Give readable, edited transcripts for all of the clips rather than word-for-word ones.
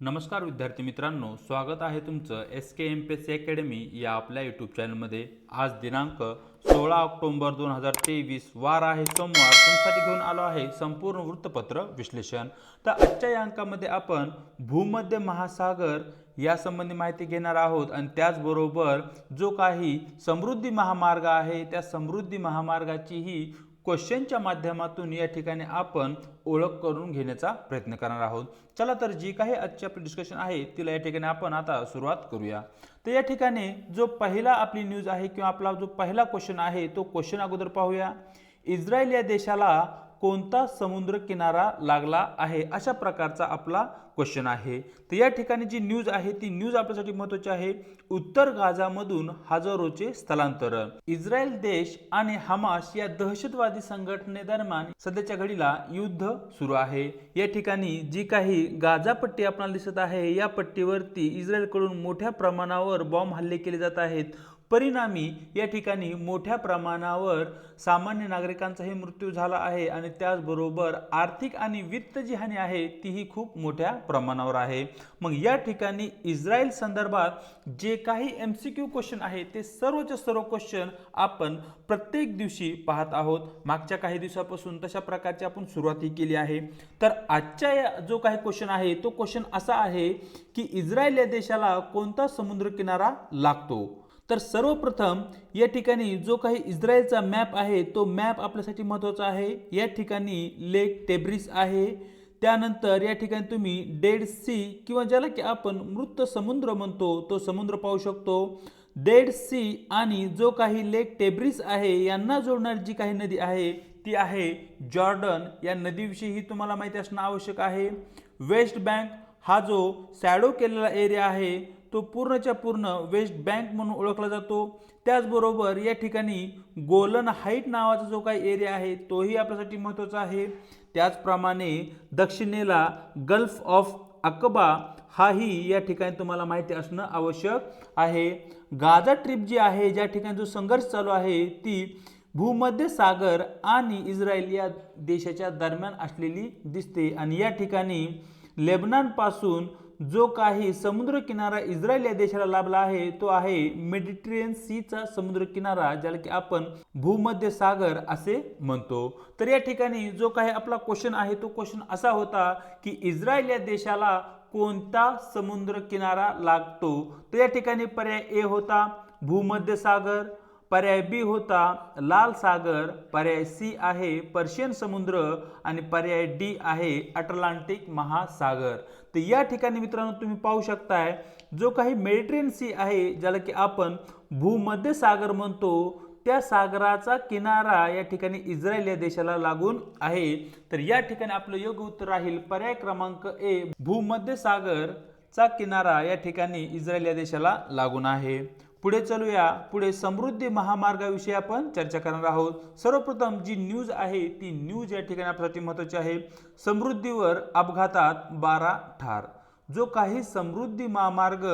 नमस्कार विद्यार्थी मित्रांनो, स्वागत आहे तुमचं SK MPSC अकॅडमी या आपल्या यूट्यूब चॅनलमध्ये। आज दिनांक 16 ऑक्टोबर 2023 वार आहे सोमवार। तुमच्यासाठी घेऊन आलो आहे संपूर्ण वृत्तपत्र विश्लेषण। तर आजच्या या अंकामध्ये आपण भूमध्य महासागर या संबंधी माहिती घेणार आहोत आणि त्याचबरोबर जो काही समृद्धी महामार्ग आहे त्या समृद्धी महामार्गाची ही क्वेश्चनच्या माध्यमातून या ठिकाणी आपण ओळख करून घेण्याचा प्रयत्न करणार आहोत। चला तर जी काही आजची आपली डिस्कशन आहे तिला या ठिकाणी आपण आता सुरुवात करूया। तर या ठिकाणी जो पहिला आपली न्यूज आहे किंवा आपला जो पहिला क्वेश्चन आहे तो क्वेश्चन अगोदर पाहूया। इस्रायल या देशाला कोणता समुद्र किनारा लागला आहे, अशा प्रकारचा आपला क्वेश्चन आहे। तर या ठिकाणी जी न्यूज आहे ती न्यूज आपल्यासाठी महत्त्वाची आहे। उत्तर गाझामधून हजारोचे स्थलांतरण। इस्रायल देश आणि हमास या दहशतवादी संघटनेदरम्यान सध्याच्या घडीला युद्ध सुरू आहे। या ठिकाणी जी काही गाझा पट्टी आपल्याला दिसत आहे या पट्टीवरती इस्रायलकडून मोठ्या प्रमाणावर बॉम्ब हल्ले केले जात आहेत। परिणामी या ठिकाणी मोठ्या प्रमाणावर सामान्य नागरिकांचाही मृत्यू झाला आहे आणि त्याचबरोबर आर्थिक आणि वित्त जी हानी आहे तीही खूप मोठ्या प्रमाणावर आहे। मग या ठिकाणी इस्रायल संदर्भात जे काही MCQ क्वेश्चन आहे ते सर्वचे सर्व क्वेश्चन आपण प्रत्येक दिवशी पाहत आहोत। मागच्या काही दिवसापासून तशा प्रकारची आपण सुरुवात केली आहे। तर आजच्या जो काही क्वेश्चन आहे तो क्वेश्चन असा आहे की इस्रायल या देशाला कोणता समुद्र किनारा लागतो। तर सर्वप्रथम या ठिकाणी जो काही इस्रायलचा मॅप आहे तो मॅप आपल्यासाठी महत्त्वाचा आहे। या ठिकाणी लेक टेब्रिस आहे। त्यानंतर या ठिकाणी तुम्ही डेड सी किंवा ज्याला की आपण मृत समुद्र म्हणतो तो समुद्र पाहू शकतो। डेड सी आणि जो काही लेक टेब्रिस आहे यांना जोडणारी जी काही नदी आहे ती आहे जॉर्डन। या नदीविषयी तुम्हाला माहिती असणं आवश्यक आहे। वेस्ट बँक हा जो शॅडो केलेला एरिया आहे तो पूर्णच्या पूर्ण वेस्ट बँक म्हणून ओळखला जातो। त्याचबरोबर या ठिकाणी गोलन हाईट नावाचा जो काही एरिया आहे तोही आपल्यासाठी महत्त्वाचा आहे। त्याचप्रमाणे दक्षिणेला गल्फ ऑफ अकबा हाही या ठिकाणी तुम्हाला माहिती असणं आवश्यक आहे। गाझा ट्रिप जी आहे ज्या ठिकाणी जो संघर्ष चालू आहे ती भूमध्य सागर आणि इस्रायल या देशाच्या दरम्यान असलेली दिसते आणि या ठिकाणी लेबनान पासून जो काही समुद्र किनारा इस्रायल या देशाला लाभला आहे तो आहे मेडिटेरियन सीचा समुद्र किनारा, ज्याला की आपण भूमध्य सागर असे म्हणतो। तर या ठिकाणी जो काही आपला क्वेश्चन आहे तो क्वेश्चन असा होता की इस्रायल या देशाला कोणता समुद्र किनारा लागतो। तर या ठिकाणी पर्याय ए होता भूमध्य सागर, पर्याय बी होता लाल सागर, पर्याय सी आहे पर्शियन समुद्र आणि पर्याय डी आहे अटलांटिक महासागर। तर या ठिकाणी मित्रांनो तुम्ही पाहू शकताय जो काही मेडिटेरियन सी आहे ज्याला की आपण भूमध्य सागर म्हणतो त्या सागराचा किनारा या ठिकाणी इस्रायल या देशाला लागून आहे। तर या ठिकाणी आपलं योग्य उत्तर राहील पर्याय क्रमांक ए, भूमध्य सागरचा किनारा या ठिकाणी इस्रायल या देशाला लागून आहे। पुढे चलूया। पुढे समृद्धी महामार्गाविषयी आपण चर्चा करणार आहोत। सर्वप्रथम जी न्यूज आहे ती न्यूज या ठिकाणी आपल्यासाठी महत्त्वाची आहे। समृद्धीवर अपघातात 12 ठार। जो काही समृद्धी महामार्ग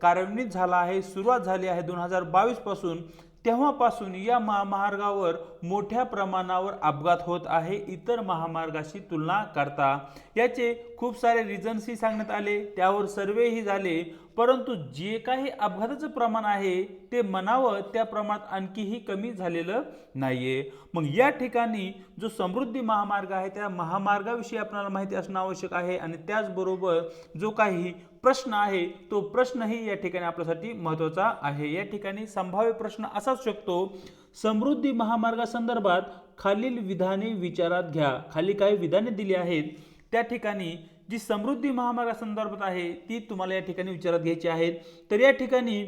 कार्यान्वित झाला आहे, सुरुवात झाली आहे 2022 पासून, तेव्हापासून या महामार्गावर मोठ्या प्रमाणावर अपघात होत आहे इतर महामार्गाशी तुलना करता। याचे खूप सारे रिझन्सही सांगण्यात आले, त्यावर सर्वेही झाले, परंतु जे काही अपघाताचं प्रमाण आहे ते म्हणावं त्या प्रमाणात आणखीही कमी झालेलं नाहीये। मग या ठिकाणी जो समृद्धी महामार्ग आहे त्या महामार्गाविषयी आपल्याला माहिती असणं आवश्यक आहे आणि त्याचबरोबर जो काही प्रश्न आहे तो प्रश्नही या ठिकाणी आपल्यासाठी महत्त्वाचा आहे। या ठिकाणी संभाव्य प्रश्न असा असू शकतो, समृद्धी महामार्गासंदर्भात खालील विधाने विचारात घ्या। खाली काही विधाने दिली आहेत, त्या ठिकाणी जी समृद्धी महामार्गासंदर्भात आहे ती तुम्हाला या ठिकाणी विचारात घ्यायची आहेत। तर या ठिकाणी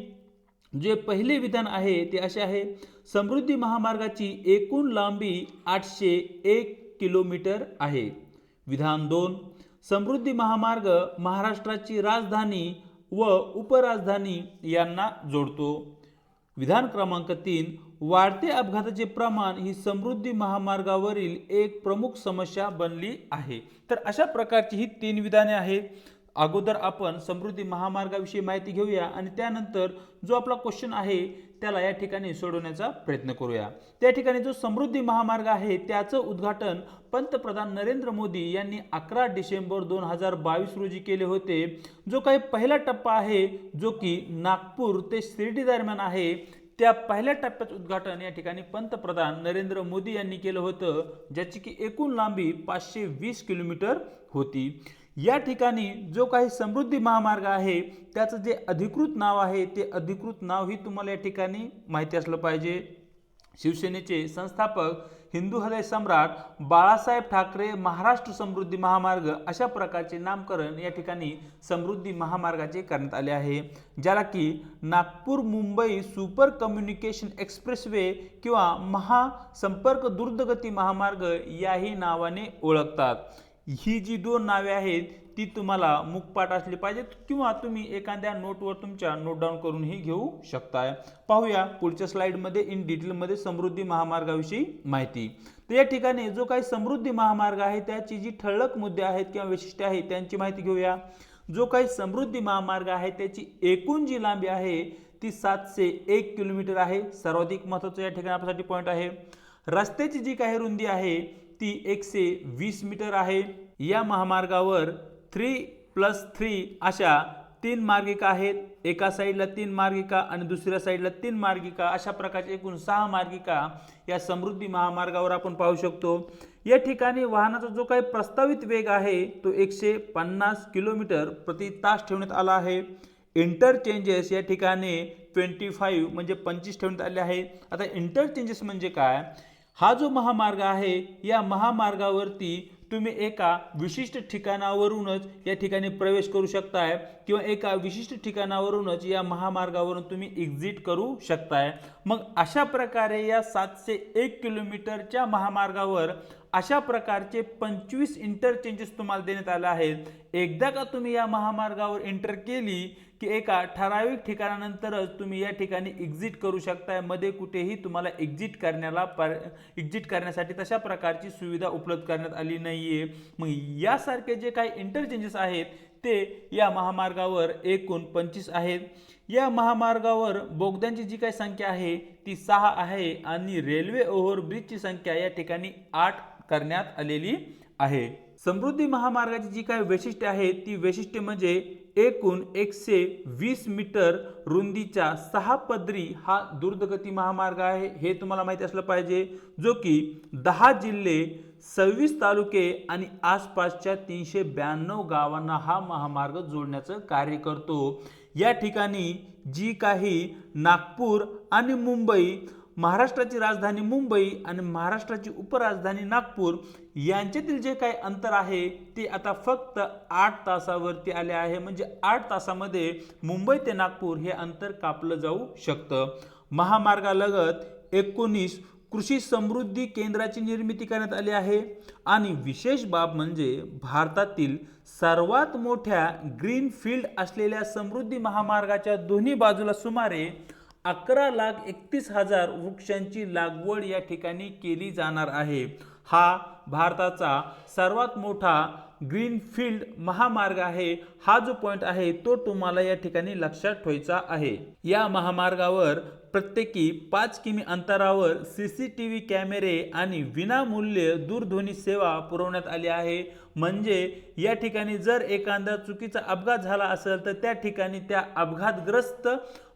जे पहिले विधान आहे ते असे आहे, समृद्धी महामार्गाची एकूण लांबी 801 किलोमीटर आहे। विधान 2, समृद्धी महामार्ग महाराष्ट्राची राजधानी व उपराजधानी यांना जोडतो। विधान क्रमांक 3, वाढते अपघाताचे प्रमाण ही समृद्धी महामार्गावरील एक प्रमुख समस्या बनली आहे। तर अशा प्रकारची ही 3 विधाने आहेत। अगोदर आपण समृद्धी महामार्गाविषयी माहिती घेऊया आणि त्यानंतर जो आपला क्वेश्चन आहे त्याला या ठिकाणी सोडवण्याचा प्रयत्न करूया। त्या ठिकाणी जो समृद्धी महामार्ग आहे त्याचं उद्घाटन पंतप्रधान नरेंद्र मोदी यांनी 11 डिसेंबर 2022 रोजी केले होते। जो काही पहिला टप्पा आहे जो की नागपूर ते शिर्डी दरम्यान आहे, त्या पहिल्या टप्प्याचं उद्घाटन या ठिकाणी पंतप्रधान नरेंद्र मोदी यांनी केलं होतं, ज्याची की एकूण लांबी 520 किलोमीटर होती। या ठिकाणी जो काही समृद्धी महामार्ग आहे त्याचं जे अधिकृत नाव आहे ते अधिकृत नाव ही तुम्हाला या ठिकाणी माहिती असलं पाहिजे। शिवसेनेचे संस्थापक हिंदू हृदय सम्राट बाळासाहेब ठाकरे महाराष्ट्र समृद्धी महामार्ग अशा प्रकारचे नामकरण या ठिकाणी समृद्धी महामार्गाचे करण्यात आले आहे, ज्याला की Nagpur Mumbai super communication expressway किंवा महासंपर्क द्रुतगती महामार्ग याही नावाने ओळखतात। ही जी दोन नावे आहेत ती तुम्हाला मुखपाठ असली पाहिजेत किंवा तुम्ही एखाद्या नोटवर तुमच्या नोट डाऊन करूनही घेऊ शकताय। पाहूया पुढच्या स्लाइडमध्ये इन डिटेलमध्ये समृद्धी महामार्गाविषयी माहिती। तर या ठिकाणी जो काही समृद्धी महामार्ग आहे त्याची जी ठळक मुद्दे आहेत किंवा वैशिष्ट्ये आहेत त्यांची माहिती घेऊया। जो काही समृद्धी महामार्ग आहे त्याची एकूण जी लांबी आहे ती 701 किलोमीटर आहे। सर्वाधिक महत्त्वाचा या ठिकाणी आपल्यासाठी पॉईंट आहे। रस्त्याची जी काही रुंदी आहे ती 120 मीटर आहे। या महामार्गावर 3+3 अशा 3 मार्गिका आहेत। एका साईडला 3 मार्गिका आणि दुसऱ्या साईडला 3 मार्गिका अशा प्रकारचे एकूण 6 मार्गिका या समृद्धी महामार्गावर आपण पाहू शकतो। या ठिकाणी वाहनाचा जो काही प्रस्तावित वेग आहे तो 150 किलोमीटर प्रति तास ठेवण्यात आला आहे। इंटरचेंजेस या ठिकाणी 25 म्हणजे 25 ठेवण्यात आले आहेत। आता इंटरचेंजेस म्हणजे काय? हा जो महामार्ग आहे या महामार्गावरती तुम्ही एका विशिष्ट ठिकाणावरूनच या ठिकाणी प्रवेश करू शकताय किंवा एका विशिष्ट ठिकाणावरूनच या महामार्गावरून तुम्ही एक्झिट करू शकताय। मग अशा प्रकारे या 701 किलोमीटरच्या महामार्गावर अशा प्रकारचे 25 इंटरचेंजेस तुम्हाला देण्यात आले आहेत। एकदा का तुम्ही या महामार्गावर एंटर केली की एका ठराविक ठिकाणानंतरच तुम्ही या ठिकाणी एक्झिट करू शकताय। मध्ये कुठेही तुम्हाला एक्झिट करण्यासाठी तशा प्रकारची सुविधा उपलब्ध करण्यात आली नाहीये। मग यासारखे जे काही इंटरचेंजेस आहेत ते या महामार्गावर एकूण 25 आहेत। या महामार्गावर बोगद्यांची जी काही संख्या आहे ती 6 आहे आणि रेल्वे ओव्हरब्रिजची संख्या या ठिकाणी 8 करण्यात आलेली आहे। समृद्धी महामार्गाची जी काही वैशिष्ट्ये आहेत ती वैशिष्ट्ये म्हणजे एकूण 120 मीटर रुंदीचा 6 पदरी हा द्रुतगती महामार्ग आहे, हे तुम्हाला माहिती असलं पाहिजे, जो की 10 जिल्हे 26 तालुके आणि आसपासच्या 392 गावांना हा महामार्ग जोडण्याचं कार्य करतो। या ठिकाणी जी काही नागपूर आणि मुंबई, महाराष्ट्राची राजधानी मुंबई आणि महाराष्ट्राची उपराजधानी नागपूर यांच्यातील जे काही अंतर आहे ते आता फक्त 8 तासावरती आले आहे। म्हणजे 8 तासामध्ये मुंबई ते नागपूर हे अंतर कापलं जाऊ शकतं। महामार्गालगत 19 कृषी समृद्धी केंद्राची निर्मिती करण्यात आली आहे आणि विशेष बाब म्हणजे भारतातील सर्वात मोठ्या ग्रीन फील्ड असलेल्या समृद्धी महामार्गाच्या दोन्ही बाजूला सुमारे 11,31,000 वृक्षांची लागवड या ठिकाणी केली जाणार आहे। हा भारताचा सर्वात मोठा ग्रीन फील्ड महामार्ग आहे। हा जो पॉइंट आहे तो तुम्हाला या ठिकाणी लक्षात ठेवायचा आहे। या महामार्गावर प्रत्येकी 5 किमी अंतरावर CCTV कॅमेरे आणि विनामूल्य दूरध्वनी सेवा पुरवण्यात आली आहे। म्हणजे या ठिकाणी जर एखादा चुकीचा अपघात झाला असेल तर त्या ठिकाणी त्या अपघातग्रस्त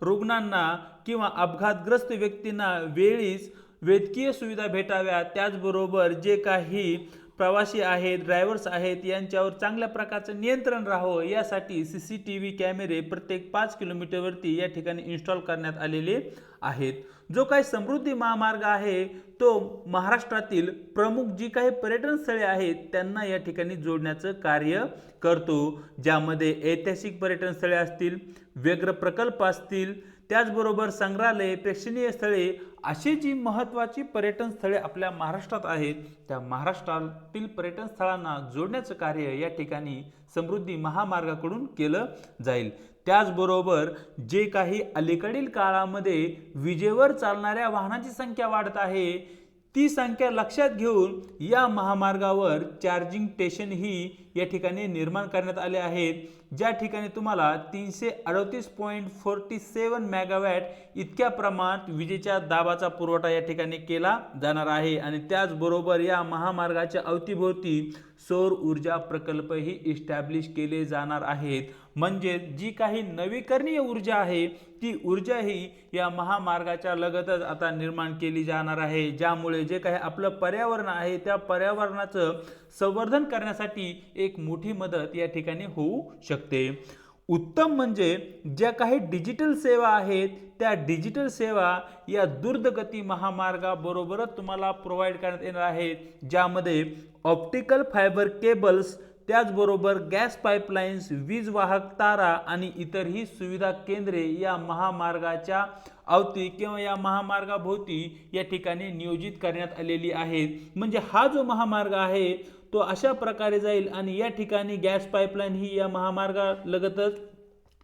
रुग्णांना किंवा अपघातग्रस्त व्यक्तींना वेळीच वैद्यकीय सुविधा भेटाव्या, त्याचबरोबर जे काही प्रवासी आहेत, ड्रायव्हर्स आहेत यांच्यावर चांगल्या प्रकारचं नियंत्रण राहावं यासाठी CCTV कॅमेरे प्रत्येक 5 किलोमीटरवरती या ठिकाणी इन्स्टॉल करण्यात आलेले आहेत। जो काही समृद्धी महामार्ग आहे तो महाराष्ट्रातील प्रमुख जी काही पर्यटन स्थळे आहेत त्यांना या ठिकाणी जोडण्याचं कार्य करतो, ज्यामध्ये ऐतिहासिक पर्यटन स्थळे असतील, व्याघ्र प्रकल्प असतील, त्याचबरोबर संग्रहालय, प्रेक्षणीय स्थळे अशी जी महत्त्वाची पर्यटन स्थळे आपल्या महाराष्ट्रात आहेत त्या महाराष्ट्रातील पर्यटन स्थळांना जोडण्याचं कार्य या ठिकाणी समृद्धी महामार्गाकडून केलं जाईल। त्याचबरोबर जे काही अलीकडील काळामध्ये विजेवर चालणाऱ्या वाहनांची संख्या वाढत आहे ती संख्या लक्षात घेऊन या महामार्गावर चार्जिंग स्टेशन ही या ठिकाणी निर्माण करण्यात आले आहेत, ज्या ठिकाणी तुम्हाला 338.47 मेगावॅट इतक्या प्रमाणात विजेच्या दाबाचा पुरवठा या ठिकाणी केला जाणार आहे। आणि त्याचबरोबर या महामार्गाच्या अवतीभोवती सौर ऊर्जा प्रकल्पही इस्टॅब्लिश केले जाणार आहेत। म्हणजे जी काही नवीकरणीय ऊर्जा आहे ती ऊर्जा ही या महामार्गाच्या लगतच आता निर्माण केली जाणार आहे, ज्यामुळे जे काही आपलं पर्यावरण आहे त्या पर्यावरणाचं संवर्धन करण्यासाठी एक मोठी मदत या ठिकाणी होऊ शकते। उत्तम म्हणजे ज्या काही डिजिटल सेवा आहेत त्या डिजिटल सेवा या द्रुतगती महामार्गाबरोबरच तुम्हाला प्रोव्हाइड करण्यात येणार आहेत, ज्यामध्ये ऑप्टिकल फायबर केबल्स, त्याचबरोबर गॅस पाईपलाईन्स, वीज वाहक तारा आणि इतरही सुविधा केंद्रे या महामार्गाच्या अवती किंवा या महामार्गाभोवती या ठिकाणी नियोजित करण्यात आलेली आहेत। म्हणजे हा जो महामार्ग आहे तो अशा प्रकारे जाईल आणि या ठिकाणी गॅस पाईपलाईन ही या महामार्गालगतच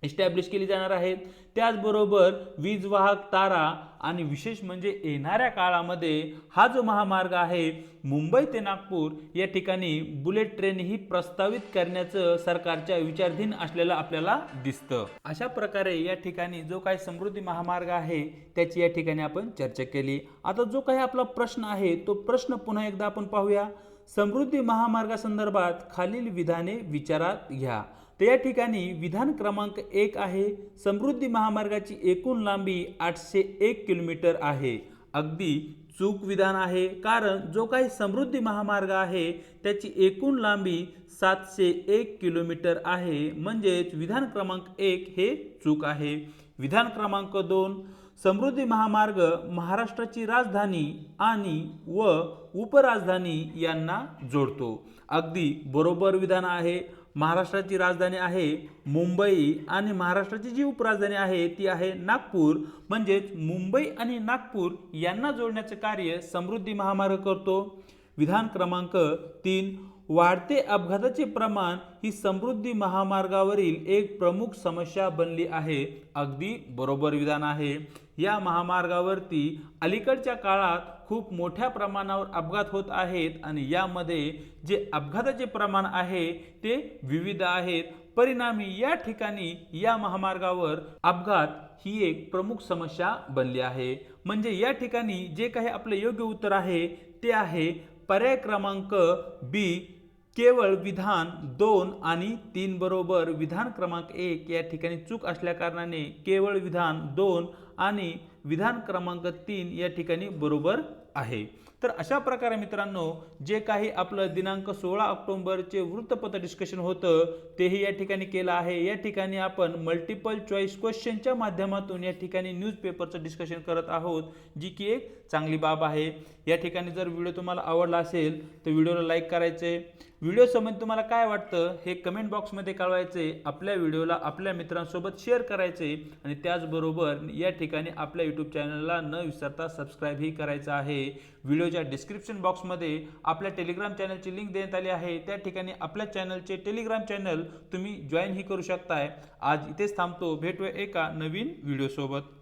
इस्टॅब्लिश केली जाणार आहेत। त्याचबरोबर वीज वाहक तारा आणि विशेष म्हणजे येणाऱ्या काळामध्ये हा जो महामार्ग आहे मुंबई ते नागपूर या ठिकाणी बुलेट ट्रेन ही प्रस्तावित करण्याचं सरकारच्या विचाराधीन असलेलं आपल्याला दिसतं। अशा प्रकारे या ठिकाणी जो काही समृद्धी महामार्ग आहे त्याची या ठिकाणी आपण चर्चा केली। आता जो काही आपला प्रश्न आहे तो प्रश्न पुन्हा एकदा आपण पाहूया। समृद्धी महामार्गासंदर्भात खालील विधाने विचारात घ्या। तर या ठिकाणी विधान क्रमांक 1 आहे, समृद्धी महामार्गाची एकूण लांबी 801 किलोमीटर आहे। अगदी चूक विधान आहे, कारण जो काही समृद्धी महामार्ग आहे त्याची एकूण लांबी 701 किलोमीटर आहे, म्हणजेच विधान क्रमांक 1 हे चूक आहे। विधान क्रमांक 2, समृद्धी महामार्ग महाराष्ट्राची राजधानी आणि व उपराजधानी यांना जोडतो। अगदी बरोबर विधान आहे। महाराष्ट्राची राजधानी आहे मुंबई आणि महाराष्ट्राची जी उपराजधानी आहे ती आहे नागपूर, म्हणजेच मुंबई आणि नागपूर यांना जोडण्याचे कार्य समृद्धी महामार्ग करतो। विधान क्रमांक 3, वाढते अपघाताचे प्रमाण ही समृद्धी महामार्गावरील एक प्रमुख समस्या बनली आहे। अगदी बरोबर विधान आहे। या महामार्गावरती अलीकडच्या काळात खूप मोठ्या प्रमाणावर अपघात होत आहेत आणि यामध्ये जे अपघाताचे प्रमाण आहे ते विविध आहेत। परिणामी या ठिकाणी या महामार्गावर अपघात ही एक प्रमुख समस्या बनली आहे। म्हणजे या ठिकाणी जे काही आपले योग्य उत्तर आहे ते आहे पर्याय क्रमांक बी, केवळ विधान 2 आणि 3 बरोबर। विधान क्रमांक 1 या ठिकाणी चूक असल्या कारणाने केवळ विधान 2 आणि विधान क्रमांक 3 या ठिकाणी बरोबर आहे। तर अशा प्रकारे मित्रांनो जे काही आपलं दिनांक 16 ऑक्टोबरचे वृत्तपत्र डिस्कशन होतं तेही या ठिकाणी केलं आहे। या ठिकाणी आपण मल्टिपल चॉईस क्वेश्चनच्या माध्यमातून या ठिकाणी न्यूजपेपरचं डिस्कशन करत आहोत, जी की एक चांगली बाब आहे। या ठिकाणी जर व्हिडिओ तुम्हाला आवडला असेल तर व्हिडिओला लाईक करायचे, व्हिडिओ संबंधी तुम्हाला काय वाटतं हे कमेंट बॉक्समध्ये कळवायचे, आपल्या व्हिडिओला आपल्या मित्रांसोबत शेअर करायचे आणि त्याचबरोबर या ठिकाणी आपल्या यूट्यूब चॅनलला न विसरता सबस्क्राईब ही करायचं आहे। व्हिडिओच्या डिस्क्रिप्शन बॉक्समध्ये आपल्या टेलिग्राम चॅनलची लिंक देण्यात आली आहे, त्या ठिकाणी आपल्या चॅनलचे टेलिग्राम चॅनल तुम्ही जॉईन ही करू शकताय। आज इथेच थांबतो, भेटूया एका नवीन व्हिडिओ सोबत।